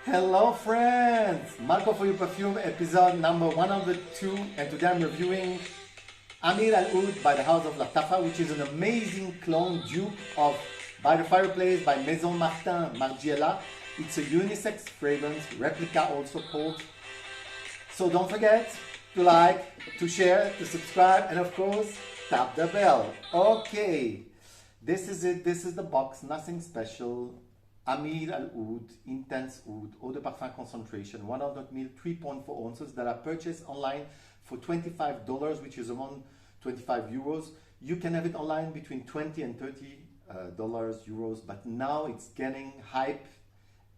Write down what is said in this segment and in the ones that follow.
Hello friends! Marco for your perfume episode number 102, and today I'm reviewing Ameer Al Oudh by the House of Lattafa, which is an amazing clone dupe of By the Fireplace by Maison Margiela. It's a unisex fragrance, Replica also called. So don't forget to like, to share, to subscribe, and of course, tap the bell. Okay, this is it. This is the box, nothing special. Ameer Al Oudh, Intense Oud, Eau de Parfum Concentration, 100 ml, 3.4 ounces that are purchased online for $25, which is around 25 euros. You can have it online between 20 and 30 euros, but now it's getting hype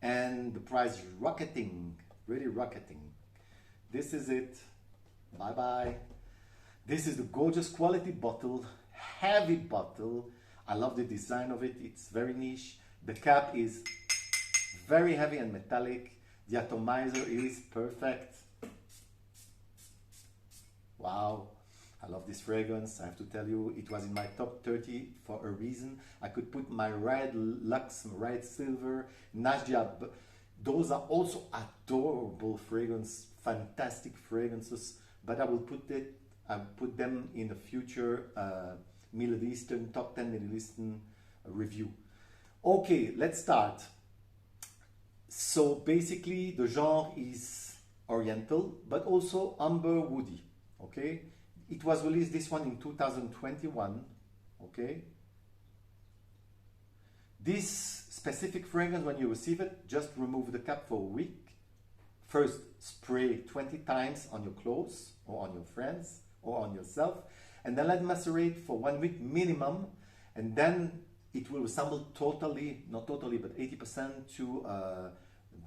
and the price is rocketing, really rocketing. This is it. Bye bye. This is the gorgeous quality bottle, heavy bottle. I love the design of it. It's very niche. The cap is very heavy and metallic. The atomizer is perfect. Wow, I love this fragrance. I have to tell you, it was in my top 30 for a reason. I could put my red luxe, red silver, Najia. Those are also adorable fragrance, fantastic fragrances. But I will put them in the future Middle Eastern, top 10 Middle Eastern review. Okay, let's start. So basically the genre is oriental, but also amber woody. Okay, it was released, this one, in 2021. Okay, this specific fragrance, when you receive it, just remove the cap for a week. First spray 20 times on your clothes or on your friends or on yourself, and then let it macerate for 1 week minimum, and then it will resemble totally, not totally, but 80% to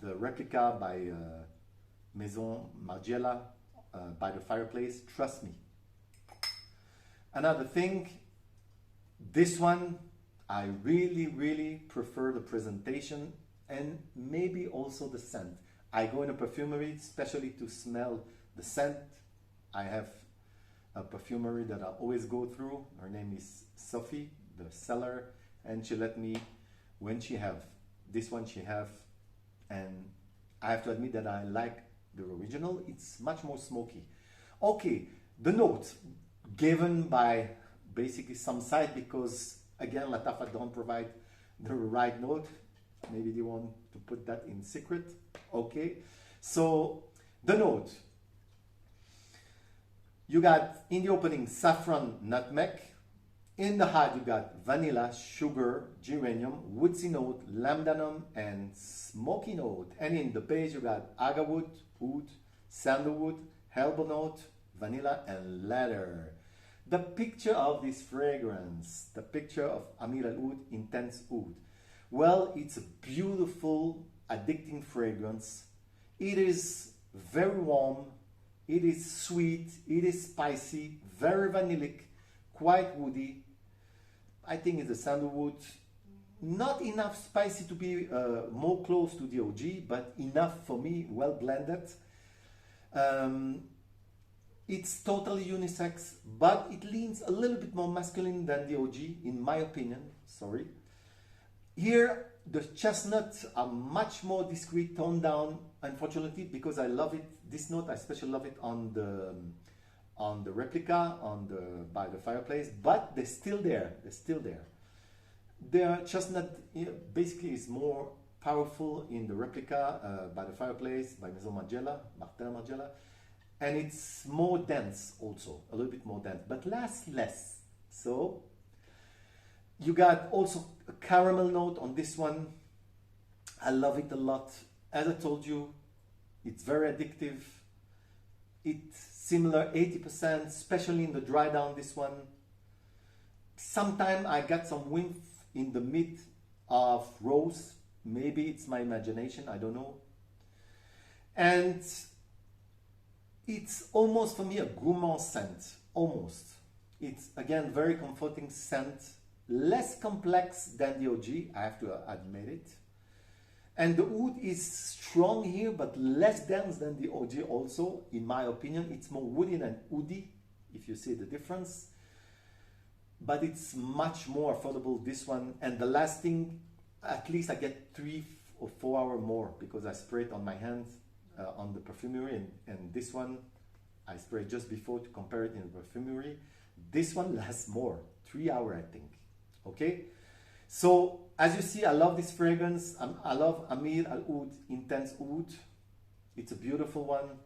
the Replica by Maison, Margiela, by the Fireplace. Trust me. Another thing, this one, I really prefer the presentation and maybe also the scent. I go in a perfumery especially to smell the scent. I have a perfumery that I always go through. Her name is Sophie, the seller. And she let me, when she have this one, she have, and I have to admit that I like the original. It's much more smoky. Okay, the note given by basically some site, because again Lattafa don't provide the right note. Maybe they want to put that in secret. Okay, so the note, you got in the opening saffron, nutmeg. In the heart, you got vanilla, sugar, geranium, woodsy note, lambdanum, and smoky note. And in the base, you got agarwood, oud, sandalwood, herbal note, vanilla, and leather. The picture of this fragrance, the picture of Ameer Al Oudh, Intense Oud. Well, it's a beautiful, addicting fragrance. It is very warm, it is sweet, it is spicy, very vanillic, quite woody. I think it's a sandalwood, not enough spicy to be more close to the OG, but enough for me, well blended. It's totally unisex, but it leans a little bit more masculine than the OG, in my opinion, sorry. Here, the chestnuts are much more discreet, toned down, unfortunately, because I love it, this note, I especially love it on the Replica, by the Fireplace, but they're still there. They're still there. The chestnut basically is more powerful in the Replica by the Fireplace, by Maison Margiela, and it's more dense also, a little bit more dense, but lasts less. So you got also a caramel note on this one. I love it a lot. As I told you, it's very addictive. It's similar, 80%, especially in the dry down, this one. Sometimes I got some whiff in the mid of rose. Maybe it's my imagination, I don't know. And it's almost for me a gourmand scent, almost. It's again very comforting scent, less complex than the OG, I have to admit it. And the oud is strong here, but less dense than the OG also, in my opinion. It's more woody than oudy, if you see the difference. But it's much more affordable, this one. And the last thing, at least I get 3 or 4 hours more because I spray it on my hands on the perfumery, and this one I sprayed just before to compare it in the perfumery. This one lasts more, 3 hours I think. Okay, so as you see, I love this fragrance. I love Ameer Al Oudh Intense Oud. It's a beautiful one.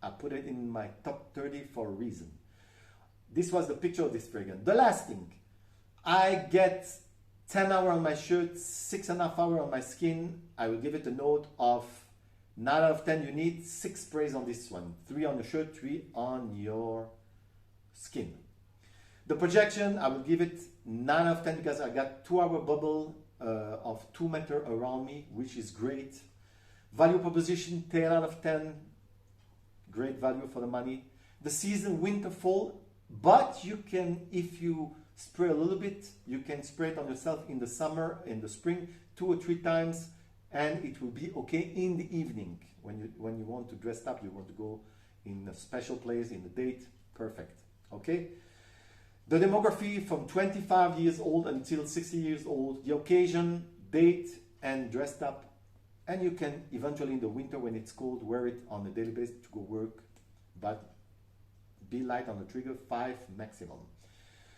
I put it in my top 30 for a reason. This was the picture of this fragrance. The last thing, I get 10 hours on my shirt, 6.5 hours on my skin. I will give it a note of 9 out of 10. You need 6 sprays on this one. 3 on the shirt, 3 on your skin. The projection, I will give it 9 out of 10 because I got 2 hour bubble of 2 meters around me, which is great. Value proposition, 10 out of 10. Great value for the money. The season, winter, fall, but you can, if you spray a little bit, you can spray it on yourself in the summer, in the spring, 2 or 3 times, and it will be okay in the evening. When you want to dress up, you want to go in a special place, in a date, perfect. Okay? The demography from 25 years old until 60 years old, the occasion, date, and dressed up. And you can eventually in the winter when it's cold, wear it on a daily basis to go work, but be light on the trigger, 5 maximum.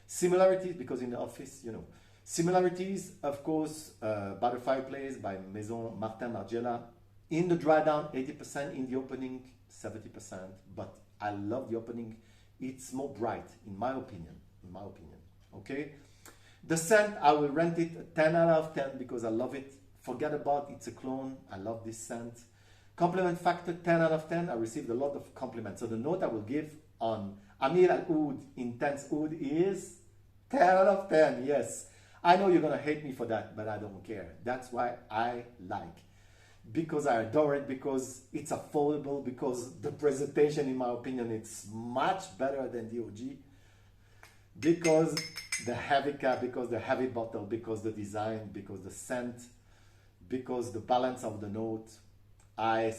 Similarities, because in the office, you know. Similarities, of course, by the Fireplace, by Maison, Margiela. In the dry down, 80%, in the opening, 70%. But I love the opening. It's more bright, in my opinion. Okay? The scent, I will rent it a 10 out of 10 because I love it. Forget about it's a clone. I love this scent. Compliment factor, 10 out of 10. I received a lot of compliments. So the note I will give on Ameer Al Oudh Intense Oud is 10 out of 10. Yes. I know you're going to hate me for that, but I don't care. That's why I like. Because I adore it, because it's affordable, because the presentation, in my opinion, it's much better than the OG. Because the heavy cap, because the heavy bottle, because the design, because the scent, because the balance of the note, I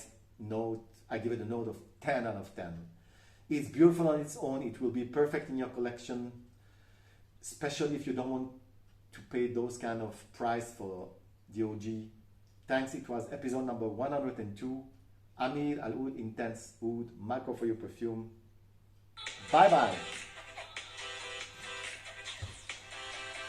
give it a note of 10 out of 10. It's beautiful on its own. It will be perfect in your collection, especially if you don't want to pay those kind of price for the OG. Thanks. It was episode number 102. Ameer Al Oudh Intense Oud, Micro for your perfume. Bye bye.